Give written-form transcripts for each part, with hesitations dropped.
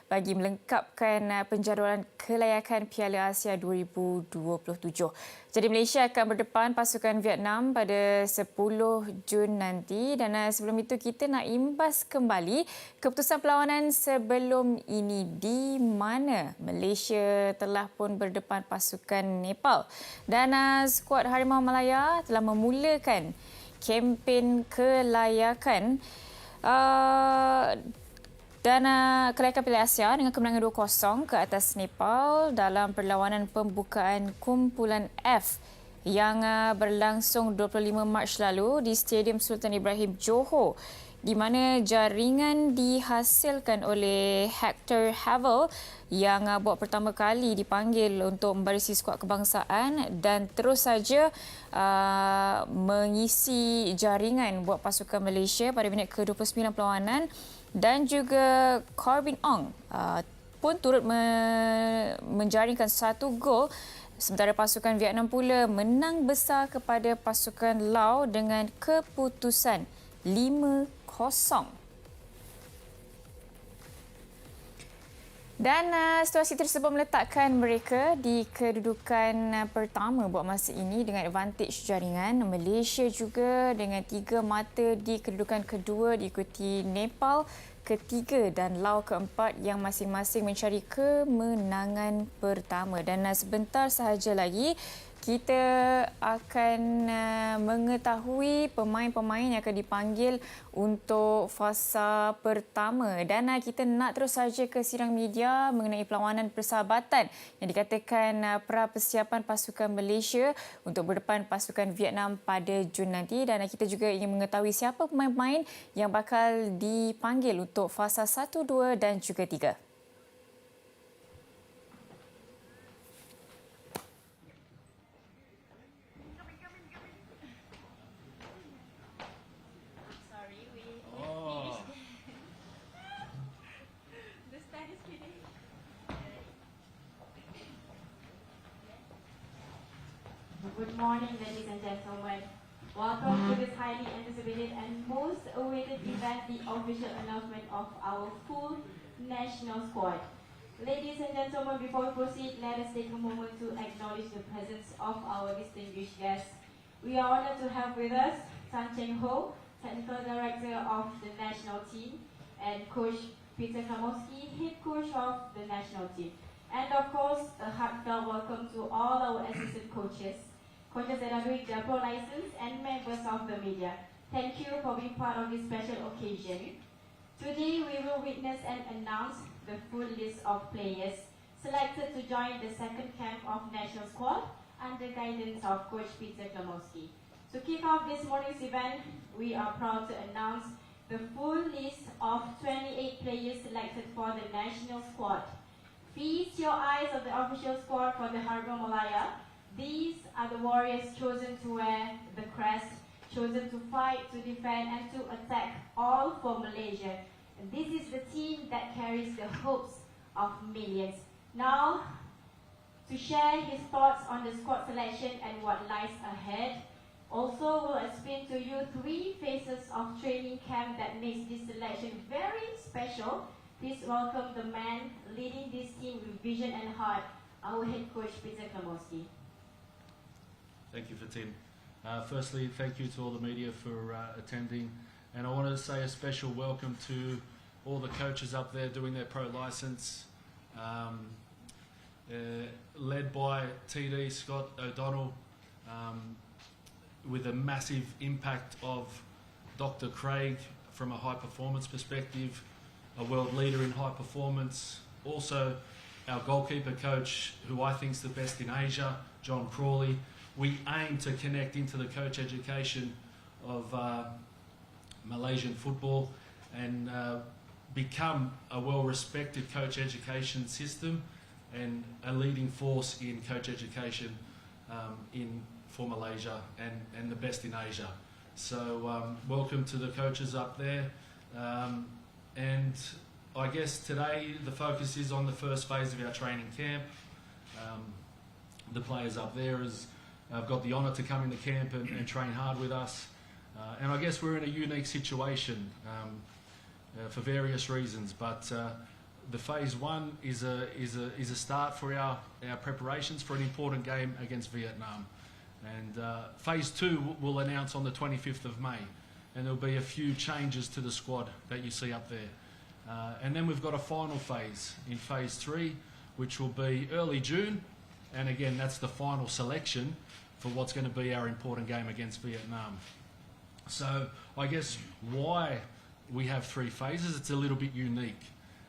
bagi melengkapkan penjadualan Kelayakan Piala Asia 2027. Jadi Malaysia akan berdepan pasukan Vietnam pada 10 Jun nanti dan sebelum itu kita nak imbas kembali keputusan perlawanan sebelum ini di mana Malaysia telah pun berdepan pasukan Nepal dan skuad Harimau Malaya telah memulakan kempen kelayakan dan Kelayakan Piala Asia dengan kemenangan 2-0 ke atas Nepal dalam perlawanan pembukaan kumpulan F yang berlangsung 25 Mac lalu di Stadium Sultan Ibrahim Johor, di mana jaringan dihasilkan oleh Hector Havel yang buat pertama kali dipanggil untuk membarisi skuad kebangsaan dan terus saja mengisi jaringan buat pasukan Malaysia pada minit ke-29 perlawanan, dan juga Corbin Ong pun turut menjaringkan satu gol, sementara pasukan Vietnam pula menang besar kepada pasukan Laos dengan keputusan 5-0. Dan situasi tersebut meletakkan mereka di kedudukan pertama buat masa ini dengan advantage jaringan. Malaysia juga dengan 3 mata di kedudukan kedua diikuti Nepal ketiga dan Laos keempat yang masing-masing mencari kemenangan pertama. Dan sebentar sahaja lagi kita akan mengetahui pemain-pemain yang akan dipanggil untuk fasa pertama. Dan kita nak terus saja ke sidang media mengenai perlawanan persahabatan yang dikatakan pra-persiapan pasukan Malaysia untuk berdepan pasukan Vietnam pada Jun nanti. Dan kita juga ingin mengetahui siapa pemain-pemain yang bakal dipanggil untuk fasa 1, 2 dan juga 3. Good morning, ladies and gentlemen. Welcome to this highly anticipated and most awaited event, the official announcement of our full national squad. Ladies and gentlemen, before we proceed, let us take a moment to acknowledge the presence of our distinguished guests. We are honored to have with us Tan Cheng Ho, Technical Director of the national team, and Coach Peter Klamowski, Head Coach of the national team. And of course, a heartfelt welcome to all our assistant coaches that are doing their pro license, and members of the media. Thank you for being part of this special occasion. Today we will witness and announce the full list of players selected to join the second camp of national squad under guidance of Coach Peter Klamowski. To kick off this morning's event, we are proud to announce the full list of 28 players selected for the national squad. Feast your eyes on the official squad for the Harimau Malaya. These are the warriors chosen to wear the crest, chosen to fight, to defend, and to attack, all for Malaysia. And this is the team that carries the hopes of millions. Now, to share his thoughts on the squad selection and what lies ahead, also will explain to you 3 phases of training camp that makes this selection very special. Please welcome the man leading this team with vision and heart, our head coach Peter Klamowski. Thank you, Fatim. Firstly, thank you to all the media for attending, and I wanted to say a special welcome to all the coaches up there doing their pro license, led by TD Scott O'Donnell, with a massive impact of Dr. Craig from a high performance perspective, a world leader in high performance. Also, our goalkeeper coach, who I think is the best in Asia, John Crawley. We aim to connect into the coach education of Malaysian football and become a well-respected coach education system and a leading force in coach education for Malaysia and the best in Asia. So welcome to the coaches up there. And I guess today the focus is on the first phase of our training camp. The players up there have got the honour to come into camp and train hard with us. And I guess we're in a unique situation for various reasons, but the phase one is a start for our preparations for an important game against Vietnam, and phase two we'll announce on the 25th of May, and there'll be a few changes to the squad that you see up there, and then we've got a final phase in phase three, which will be early June, and again that's the final selection for what's going to be our important game against Vietnam. So I guess why we have three phases, it's a little bit unique.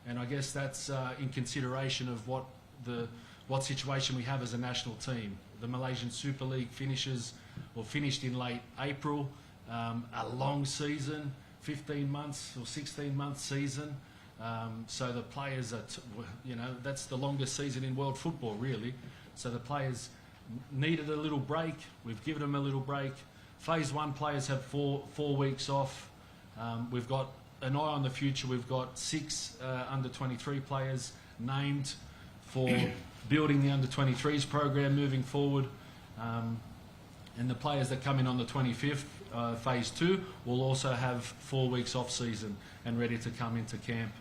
And I guess that's in consideration of what situation we have as a national team. The Malaysian Super League finished in late April, a long season, 15 months or 16-month season. So the players are, that's the longest season in world football, really. So the players needed a little break. We've given them a little break. Phase one players have four weeks off. We've got an eye on the future. We've got 6 under-23 players named for building the under-23s program moving forward. And the players that come in on the 25th, phase 2, will also have 4 weeks off season and ready to come into camp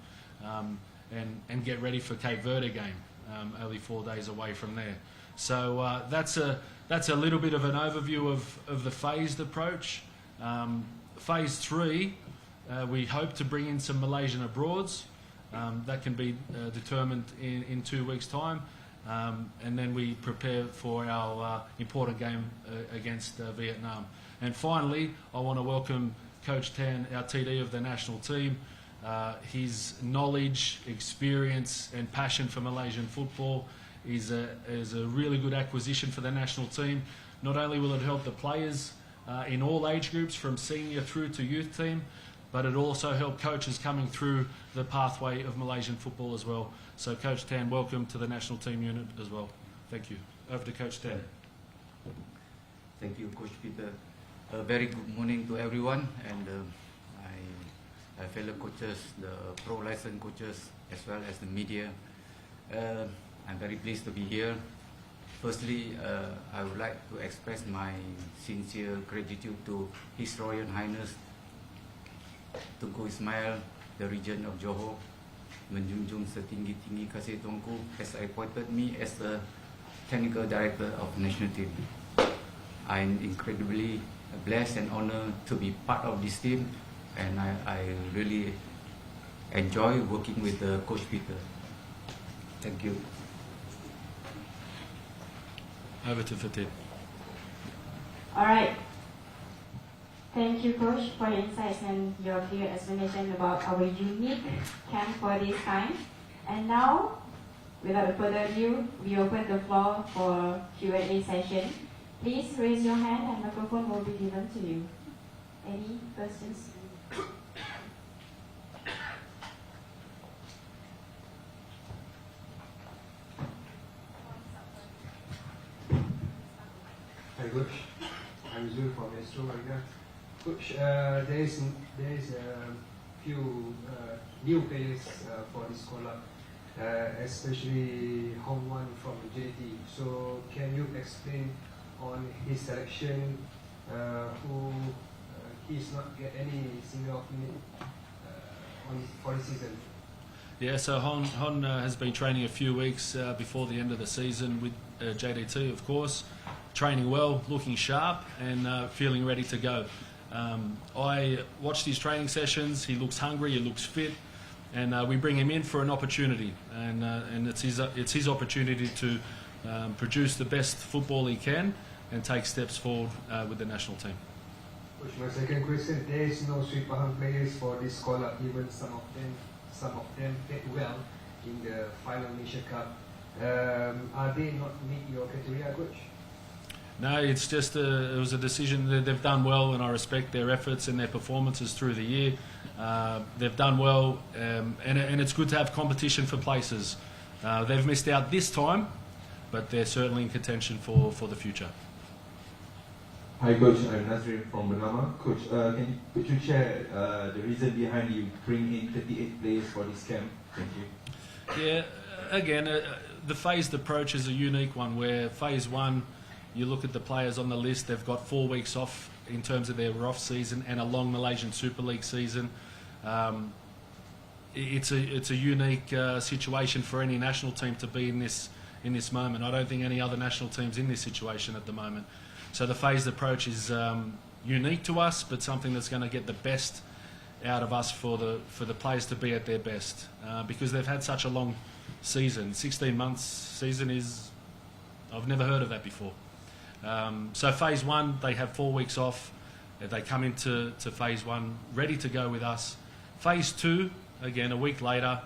and get ready for Cape Verde game, only 4 days away from there. So that's a little bit of an overview of the phased approach. Phase 3, we hope to bring in some Malaysian abroads. That can be determined in 2 weeks' time. And then we prepare for our important game against Vietnam. And finally, I want to welcome Coach Tan, our TD of the national team. His knowledge, experience and passion for Malaysian football is a really good acquisition for the national team. Not only will it help the players in all age groups from senior through to youth team, but it also help coaches coming through the pathway of Malaysian football as well. So Coach Tan, welcome to the national team unit as well. Thank you. Over to Coach Tan. Thank you, Coach Peter. A very good morning to everyone, and my fellow coaches, the pro licensed coaches, as well as the media. I'm very pleased to be here. Firstly, I would like to express my sincere gratitude to His Royal Highness Tunku Ismail, the Regent of Johor, menjunjung setinggi-tinggi kasih Tuanku, has appointed me as the Technical Director of National Team. I'm incredibly blessed and honored to be part of this team, and I really enjoy working with Coach Peter. Thank you. Over to Fatih. All right. Thank you, Coach, for your insights and your clear explanation about our unique camp for this time. And now, without further ado, we open the floor for Q&A session. Please raise your hand and microphone will be given to you. Any questions? Hi, Coach. I'm Zul from Astro. Coach, there is a few new players for this Skuad, especially Hong Wan from JT. So, can you explain on his selection? Who he's not get any single minute for the season? Yeah, so Hon has been training a few weeks before the end of the season with JDT, of course. Training well, looking sharp and feeling ready to go. I watched his training sessions. He looks hungry, he looks fit, and we bring him in for an opportunity. And it's his opportunity to produce the best football he can and take steps forward with the national team. Coach, my second question: there is no Sri Pahang players for this Skuad. Even some of them played well in the final Asia Cup. Are they not meet your criteria, Coach? No, it's just it was a decision that they've done well, and I respect their efforts and their performances through the year. They've done well, and it's good to have competition for places. They've missed out this time, but they're certainly in contention for the future. Hi Coach, I'm Nazrin from Bernama. Coach, could you share the reason behind you bring in 38 players for this camp? Thank you. Yeah, again, the phased approach is a unique one where phase one, you look at the players on the list, they've got 4 weeks off in terms of their off season and a long Malaysian Super League season. it's a unique situation for any national team to be in this moment. I don't think any other national team's in this situation at the moment. So the phased approach is unique to us, but something that's going to get the best out of us for the players to be at their best, because they've had such a long season. 16 months season is, I've never heard of that before. So phase one, they have 4 weeks off. They come into phase one ready to go with us. Phase two, again, a week later,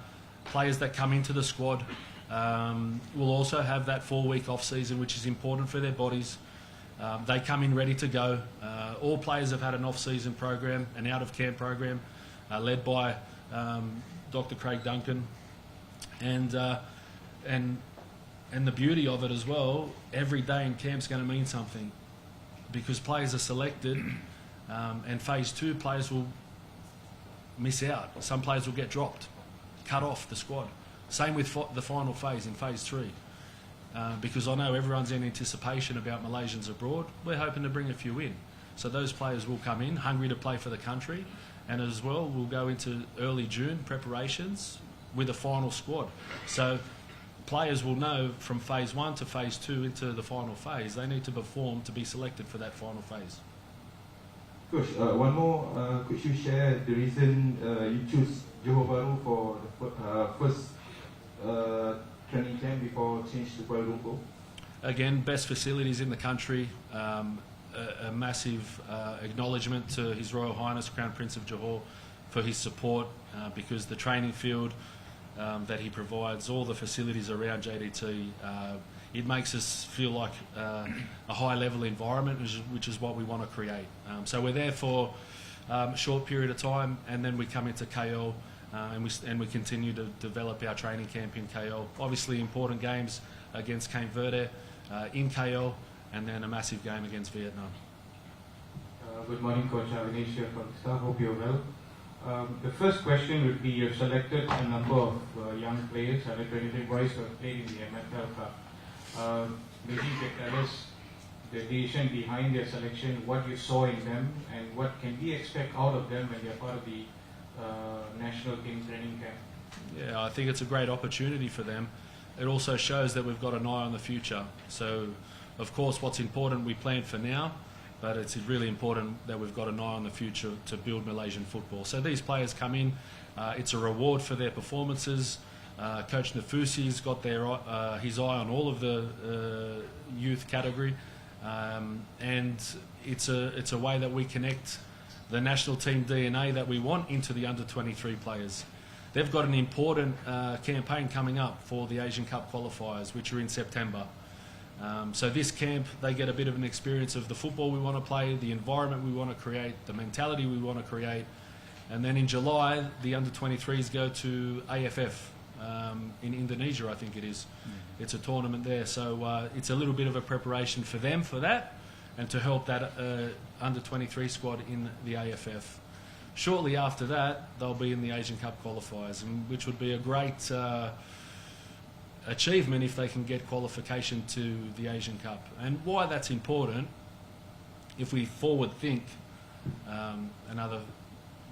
players that come into the squad will also have that 4-week off season, which is important for their bodies. They come in ready to go. All players have had an off-season program, an out-of-camp program, led by Dr. Craig Duncan, and the beauty of it as well, every day in camp's going to mean something, because players are selected, and phase two players will miss out. Some players will get dropped, cut off the squad. Same with the final phase in phase three. Because I know everyone's in anticipation about Malaysians abroad. We're hoping to bring a few in. So those players will come in, hungry to play for the country, and as well we'll go into early June preparations with a final squad. So players will know from phase one to phase two into the final phase, they need to perform to be selected for that final phase. Coach, one more. Could you share the reason you choose Johor Bahru for the first training camp before change to Kuala Lumpur? Again, best facilities in the country. A massive acknowledgement to His Royal Highness Crown Prince of Johor for his support, because the training field that he provides, all the facilities around JDT, it makes us feel like a high-level environment, which is what we want to create. So we're there for a short period of time, and then we come into KL, and we continue to develop our training camp in KL. Obviously, important games against Cape Verde in KL, and then a massive game against Vietnam. Good morning, Coach Avinash here from Star. Hope you're well. The first question would be, you've selected a number of young players, under 23 boys who have played in the MFL Cup. Maybe you can tell us the decision behind their selection, what you saw in them, and what can we expect out of them when they're part of the national team training camp? Yeah, I think it's a great opportunity for them. It also shows that we've got an eye on the future. So, of course, what's important, we plan for now, but it's really important that we've got an eye on the future to build Malaysian football. So these players come in, it's a reward for their performances. Coach Nafusi's got his eye on all of the youth category, and it's a way that we connect the national team DNA that we want into the under-23 players. They've got an important campaign coming up for the Asian Cup qualifiers, which are in September. So this camp, they get a bit of an experience of the football we want to play, the environment we want to create, the mentality we want to create. And then in July, the under-23s go to AFF in Indonesia, I think it is. It's a tournament there. So it's a little bit of a preparation for them for that, and to help that under-23 squad in the AFF. Shortly after that, they'll be in the Asian Cup qualifiers, which would be a great achievement if they can get qualification to the Asian Cup. And why that's important, if we forward think another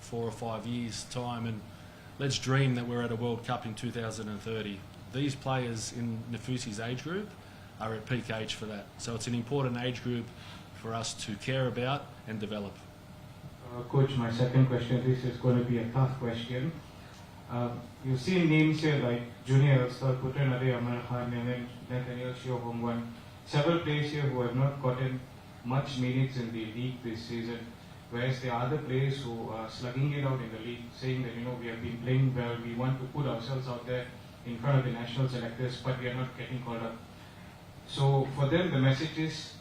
4 or 5 years' time, and let's dream that we're at a World Cup in 2030. These players in Nafusi's age group are at peak age for that. So it's an important age group for us to care about and develop. Coach, my second question, this is going to be a tough question. You've seen names here like Junior Astro, Putra Nadi, Amar Khan, Nathaniel Shio Hongwan, several players here who have not gotten much minutes in the league this season, whereas there are other players who are slugging it out in the league, saying that, we have been playing well, we want to put ourselves out there in front of the national selectors, but we are not getting called up. So for them, the message is,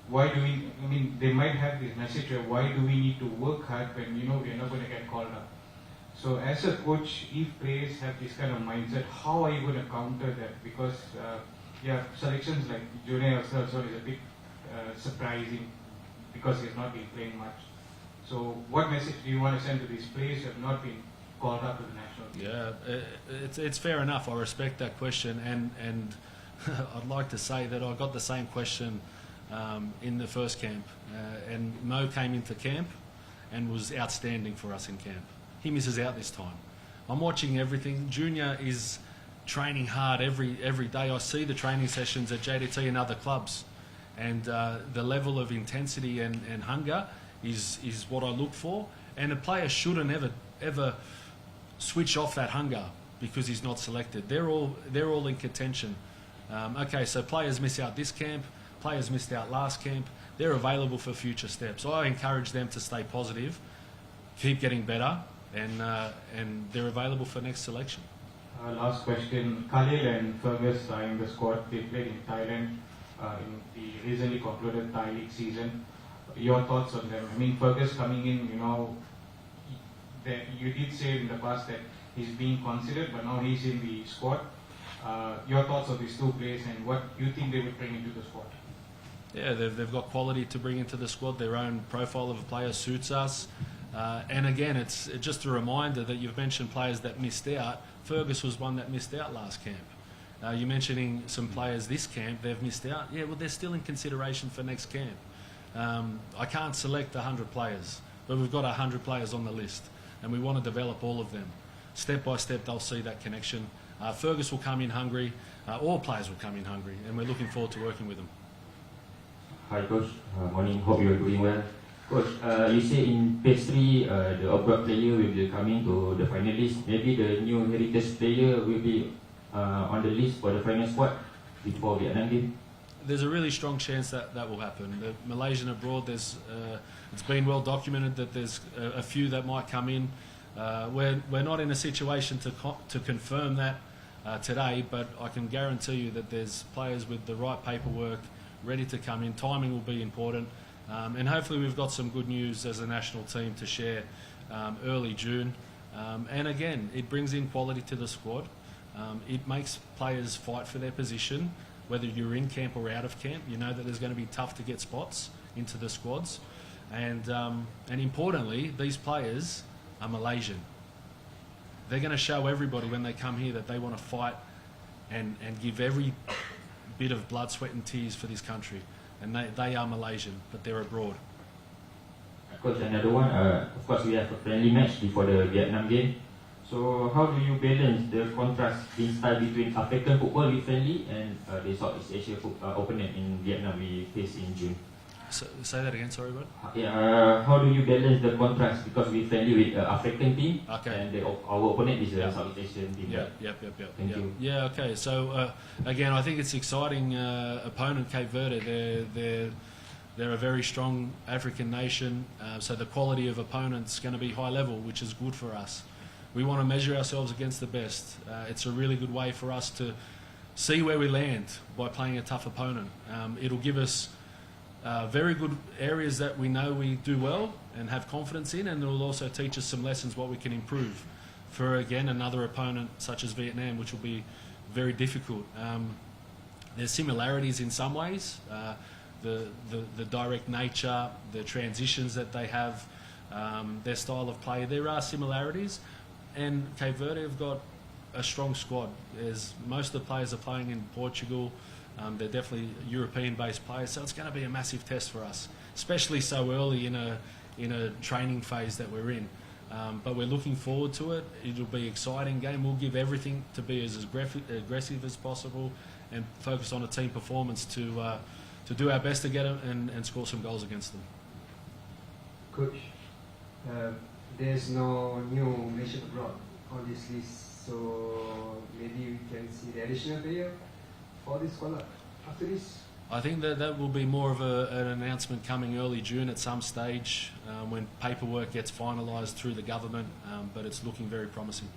why do we, they might have this message of why do we need to work hard when we are not going to get called up. So as a coach, if players have this kind of mindset, how are you going to counter that? Because selections like Junior also is a bit surprising because he's not been playing much. So what message do you want to send to these players who have not been called up to the national team? Yeah, it's fair enough. I respect that question, and I'd like to say that I got the same question in the first camp, and Mo came into camp and was outstanding for us in camp. He misses out this time. I'm watching everything. Junior is training hard every day. I see the training sessions at JDT and other clubs, and the level of intensity and hunger is what I look for. And a player shouldn't ever switch off that hunger because he's not selected. They're all in contention. Okay, so players miss out this camp, players missed out last camp. They're available for future steps. I encourage them to stay positive, keep getting better, and they're available for next selection. Last question. Khalil and Fergus are in the squad. They played in Thailand in the recently concluded Thai League season. Your thoughts on them? I mean, Fergus coming in, you did say in the past that he's being considered, but now he's in the squad. Your thoughts on these two players and what you think they would bring into the squad? Yeah, they've got quality to bring into the squad. Their own profile of a player suits us. And again, it's just a reminder that you've mentioned players that missed out. Fergus was one that missed out last camp. You're mentioning some players this camp, they've missed out. Yeah, well, they're still in consideration for next camp. I can't select 100 players, but we've got 100 players on the list, and we want to develop all of them. Step by step, they'll see that connection. Fergus will come in hungry. All players will come in hungry, and we're looking forward to working with them. Hi Coach, morning, hope you're doing well. Coach, you say in phase 3 the abroad player will be coming to the finalists. Maybe the new heritage player will be on the list for the final squad before Vietnam game? There's a really strong chance that will happen. The Malaysian abroad, it's been well documented that there's a few that might come in. We're not in a situation to confirm that today, but I can guarantee you that there's players with the right paperwork ready to come in. Timing will be important, and hopefully we've got some good news as a national team to share early June. And again, it brings in quality to the squad. It makes players fight for their position, whether you're in camp or out of camp. You know that there's going to be tough to get spots into the squads, and importantly, these players are Malaysian. They're going to show everybody when they come here that they want to fight and give every bit of blood, sweat and tears for this country. And they are Malaysian, but they're abroad. Coach, another one, of course we have a friendly match before the Vietnam game. So how do you balance the contrast in style between African football with friendly and the Southeast Asia opponent in Vietnam we face in June? So, say that again, sorry, bud. Yeah, how do you balance the contrast because we're friendly with African team Okay. and our opponent is a Southeast Asian team? Yep. Thank you. Yeah, okay. So again, I think it's exciting opponent, Cape Verde. They're a very strong African nation, so the quality of opponents is going to be high level, which is good for us. We want to measure ourselves against the best. It's a really good way for us to see where we land by playing a tough opponent. It'll give us very good areas that we know we do well and have confidence in, and it will also teach us some lessons what we can improve for, again, another opponent such as Vietnam, which will be very difficult. There's similarities in some ways. The direct nature, the transitions that they have, their style of play, there are similarities. And Cape Verde have got a strong squad. Most of the players are playing in Portugal. They're definitely European-based players, so it's going to be a massive test for us, especially so early in a training phase that we're in. But we're looking forward to it. It'll be an exciting game. We'll give everything to be as aggressive as possible and focus on a team performance to do our best to get them and score some goals against them. Coach, there's no new Malaysian abroad on this list, so maybe we can see the additional player for this squad after this? I think that will be more of an announcement coming early June at some stage when paperwork gets finalised through the government, but it's looking very promising.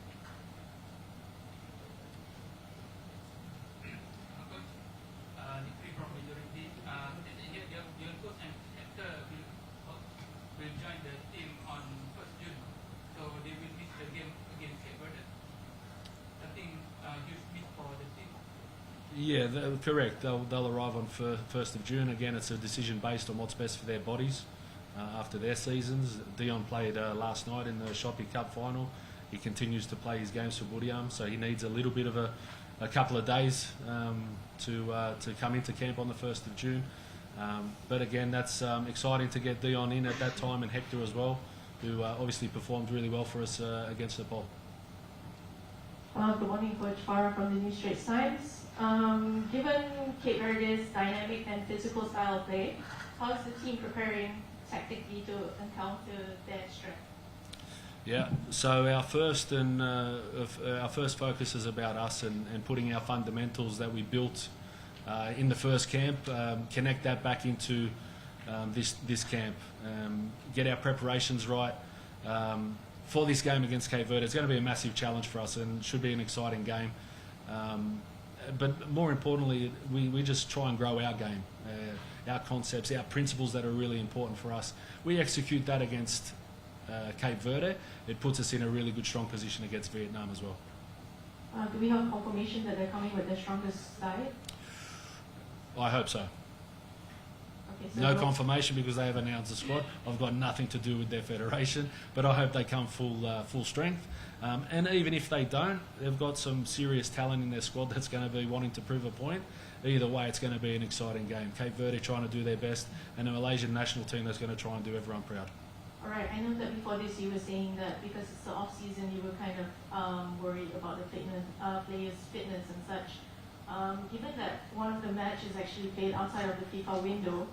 Yeah, correct. They'll arrive on 1st of June. Again, it's a decision based on what's best for their bodies after their seasons. Dion played last night in the Shopee Cup final. He continues to play his games for Buriram, so he needs a little bit of a couple of days to come into camp on the 1st of June. But again, that's exciting to get Dion in at that time, and Hector as well, who obviously performed really well for us against Nepal. Good morning, Coach Farah from the New Straits Times. Given Cape Verde's dynamic and physical style of play, how is the team preparing tactically to encounter their strength? Yeah, so our first focus is about us and putting our fundamentals that we built in the first camp, connect that back into this camp, get our preparations right for this game against Cape Verde. It's going to be a massive challenge for us and should be an exciting game. But more importantly, we just try and grow our game, our concepts, our principles that are really important for us. We execute that against Cape Verde. It puts us in a really good, strong position against Vietnam as well. Do we have confirmation that they're coming with the strongest side? I hope so. Okay, so No confirmation because they have announced the squad. I've got nothing to do with their federation, but I hope they come full strength. And even if they don't, they've got some serious talent in their squad that's going to be wanting to prove a point. Either way, it's going to be an exciting game. Cape Verde trying to do their best, and a Malaysian national team that's going to try and do everyone proud. All right, I know that before this you were saying that because it's the off season, you were kind of worried about the fitness, players' fitness and such. Given that one of the matches actually played outside of the FIFA window,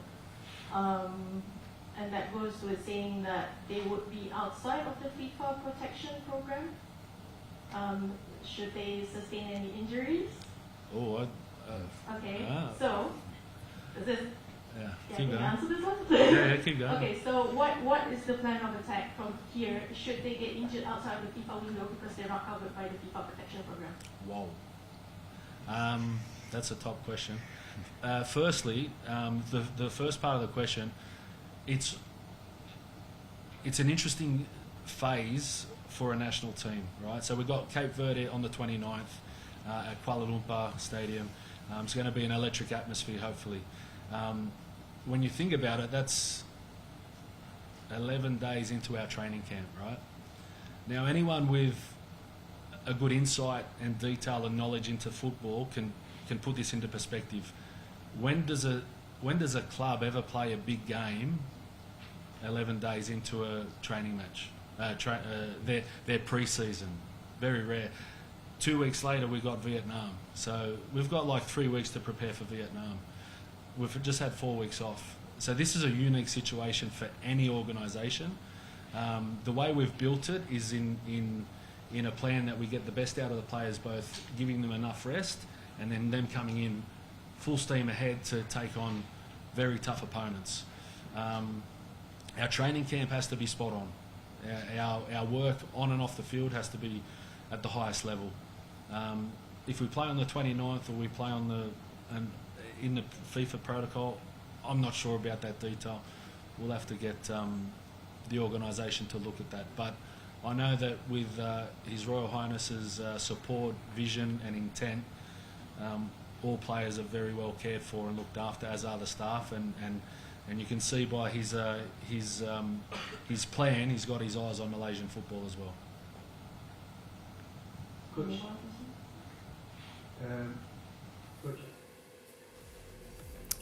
and that goes with saying that they would be outside of the FIFA protection program, should they sustain any injuries? Oh, Okay, Ah. so is this? yeah. Yeah, Keep can you going. answer this one? Yeah, keep going. Okay, so what is the plan of attack from here? Should they get injured outside of the FIFA window because they're not covered by the FIFA protection program? Wow. That's a top question. Firstly, the first part of the question, it's an interesting phase for a national team, right? So we've got Cape Verde on the 29th at Kuala Lumpur Stadium. It's going to be an electric atmosphere, hopefully. When you think about it, that's 11 days into our training camp, right? Now, anyone with a good insight and detail and knowledge into football can put this into perspective. When does a club ever play a big game 11 days into a training match? Their pre-season, very rare. 2 weeks later, we got Vietnam, so we've got like 3 weeks to prepare for Vietnam. We've just had 4 weeks off, so this is a unique situation for any organisation. The way we've built it is in a plan that we get the best out of the players, both giving them enough rest and then them coming in full steam ahead to take on very tough opponents. Our training camp has to be spot on. Our work on and off the field has to be at the highest level. If we play on the 29th or we play in the FIFA protocol, I'm not sure about that detail. We'll have to get the organisation to look at that. But I know that with His Royal Highness's support, vision and intent, all players are very well cared for and looked after, as are the staff, and you can see by his plan, he's got his eyes on Malaysian football as well. Coach. Coach.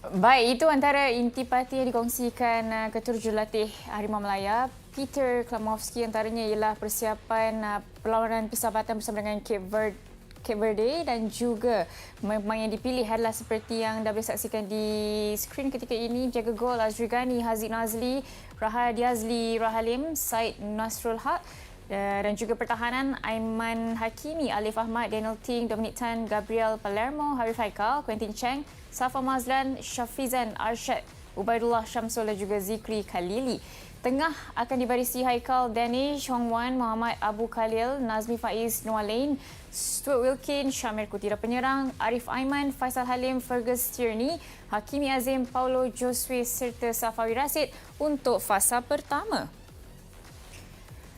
Baik, itu antara intipati yang dikongsikan Ketua Jurulatih Harimau Malaya, Peter Klamovski. Antaranya ialah persiapan perlawanan persahabatan bersama dengan Cape Verde dan juga pemain yang dipilih adalah seperti yang dah boleh saksikan di skrin ketika ini. Jaga gol Azri Ghani, Haziq Nazli, Rahadi Azli Rahalim, Said Nasrul Haq. Dan juga pertahanan Aiman Hakimi, Alif Ahmad, Daniel Ting, Dominic Tan, Gabriel Palermo, Harif Haikal, Quentin Cheng, Safa Mazlan, Syafizan Arshad, Ubaidullah Syamsul dan juga Zikri Khalili. Tengah akan dibarisi Haikal, Danish, Hong Wan, Muhammad Abu Khalil, Nazmi Faiz, Noah Lane, Stuart Wilkin, Syamir Kutira penyerang, Arif Aiman, Faisal Halim, Fergus Tierney, Hakimi Azim, Paulo Josue serta Safawi Rasid untuk fasa pertama.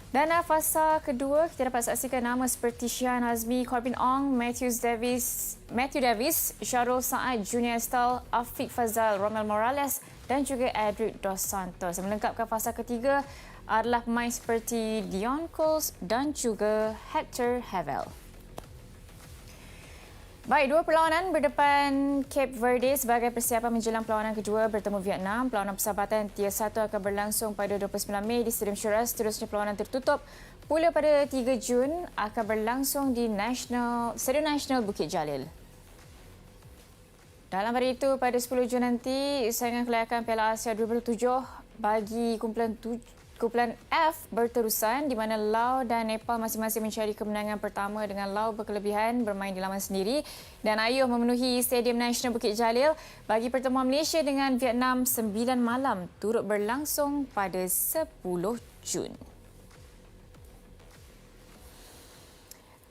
Dan fasa kedua, kita dapat saksikan nama seperti Syahan Hazmi, Corbin Ong, Matthew Davis, Syarul Saad, Junior Estal, Afiq Fazal, Romel Morales dan juga Edric Dos Santos. Melengkapkan fasa ketiga adalah pemain seperti Dion Coles dan juga Hector Havel. Baik, dua perlawanan berdepan Cape Verde sebagai persiapan menjelang perlawanan kedua bertemu Vietnam. Perlawanan persahabatan Tier 1 akan berlangsung pada 29 Mei di Stadium Shiraz. Seterusnya perlawanan tertutup Pula pada 3 Jun akan berlangsung di Stadium Nasional Bukit Jalil. Dalam hari itu, pada 10 Jun nanti, saingan kelayakan Piala Asia 2007 bagi kumpulan F berterusan di mana Laos dan Nepal masing-masing mencari kemenangan pertama dengan Laos berkelebihan bermain di laman sendiri dan ayuh memenuhi Stadium Nasional Bukit Jalil bagi pertemuan Malaysia dengan Vietnam 9 malam turut berlangsung pada 10 Jun.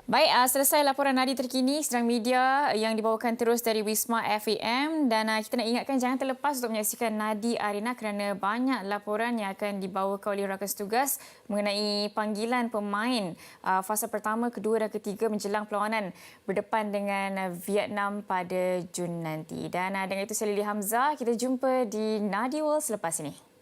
Baik, selesai laporan Nadi terkini sedang media yang dibawakan terus dari Wisma FAM dan kita nak ingatkan jangan terlepas untuk menyaksikan Nadi Arena kerana banyak laporan yang akan dibawakan oleh rakan setugas mengenai panggilan pemain fasa pertama, kedua dan ketiga menjelang perlawanan berdepan dengan Vietnam pada Jun nanti. Dan dengan itu saya Lily Hamzah, kita jumpa di Nadi World selepas ini.